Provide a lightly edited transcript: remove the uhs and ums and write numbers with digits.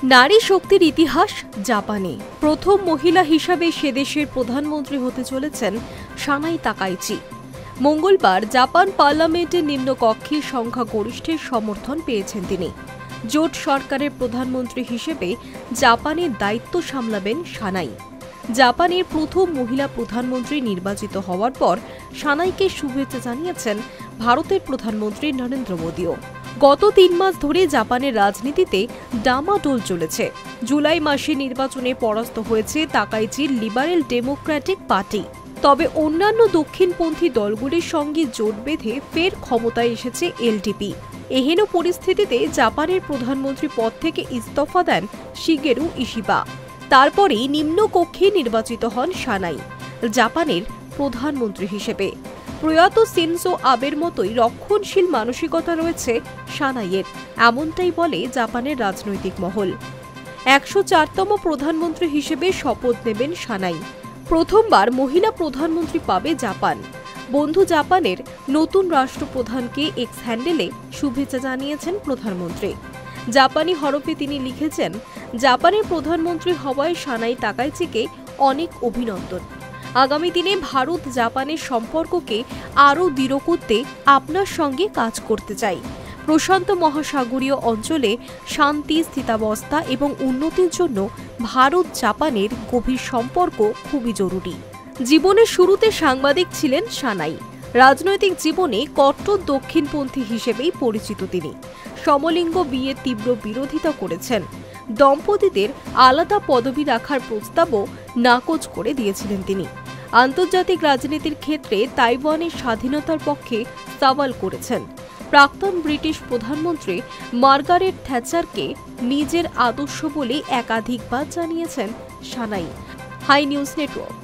নারী শক্তির ইতিহাস জাপানে। প্রথম মহিলা হিসাবে সে দেশের প্রধানমন্ত্রী হতে চলেছেন সানাই তাকাইচি। মঙ্গলবার জাপান পার্লামেন্টের নিম্নকক্ষে সংখ্যাগরিষ্ঠের সমর্থন পেয়েছেন তিনি। জোট সরকারের প্রধানমন্ত্রী হিসেবে জাপানের দায়িত্ব সামলাবেন সানাই। জাপানের প্রথম মহিলা প্রধানমন্ত্রী নির্বাচিত হওয়ার পর সানাইকে শুভেচ্ছা জানিয়েছেন ভারতের প্রধানমন্ত্রী নরেন্দ্র মোদীও। গত ৩ মাস ধরে জাপানের রাজনীতিতে ডামাডোল চলেছে। জুলাই মাসে নির্বাচনে পরাস্ত হয়েছে তাকাইচির লিবারেল ডেমোক্র্যাটিক পার্টি। তবে অন্যান্য দক্ষিণপন্থী দলগুলির সঙ্গে জোট বেঁধে ফের ক্ষমতায় এসেছে এলডিপি। এহেন পরিস্থিতিতে জাপানের প্রধানমন্ত্রী পদ থেকে ইস্তফা দেন শিগেরু ইশিবা। তারপরেই নিম্নকক্ষে নির্বাচিত হন সানাই জাপানের প্রধানমন্ত্রী হিসেবে। প্রয়াত শিনজো আবের মতোই রক্ষণশীল মানসিকতা রয়েছে সানাইয়ের, এমনটাই বলে জাপানের রাজনৈতিক মহল। ১০৪তম প্রধানমন্ত্রী হিসেবে শপথ নেবেন সানাই। প্রথমবার মহিলা প্রধানমন্ত্রী পাবে জাপান। বন্ধু জাপানের নতুন রাষ্ট্রপ্রধানকে এক্স হ্যান্ডেলে শুভেচ্ছা জানিয়েছেন প্রধানমন্ত্রী। জাপানি হরফে তিনি লিখেছেন, জাপানের প্রধানমন্ত্রী হওয়ায় সানাই তাকাইচিকে অনেক অভিনন্দন। আগামী দিনে ভারত জাপানের সম্পর্ককে আরও দৃঢ় করতে আপনার সঙ্গে কাজ করতে চাই। প্রশান্ত মহাসাগরীয় অঞ্চলে শান্তি, স্থিতাবস্থা এবং উন্নতির জন্য ভারত জাপানের গভীর সম্পর্ক খুবই জরুরি। জীবনের শুরুতে সাংবাদিক ছিলেন সানাই। রাজনৈতিক জীবনে কট্টর দক্ষিণপন্থী হিসেবেই পরিচিত তিনি। সমলিঙ্গ বিয়ের তীব্র বিরোধিতা করেছেন। দম্পতিদের আলাদা পদবি রাখার প্রস্তাবও নাকচ করে দিয়েছিলেন তিনি। আন্তর্জাতিক রাজনীতির ক্ষেত্রে তাইওয়ানের স্বাধীনতার পক্ষে সওয়াল করেছেন। প্রাক্তন ব্রিটিশ প্রধানমন্ত্রী মার্গারেট থ্যাচারকে নিজের আদর্শ বলে একাধিকবার জানিয়েছেন সানাই। Hi news network.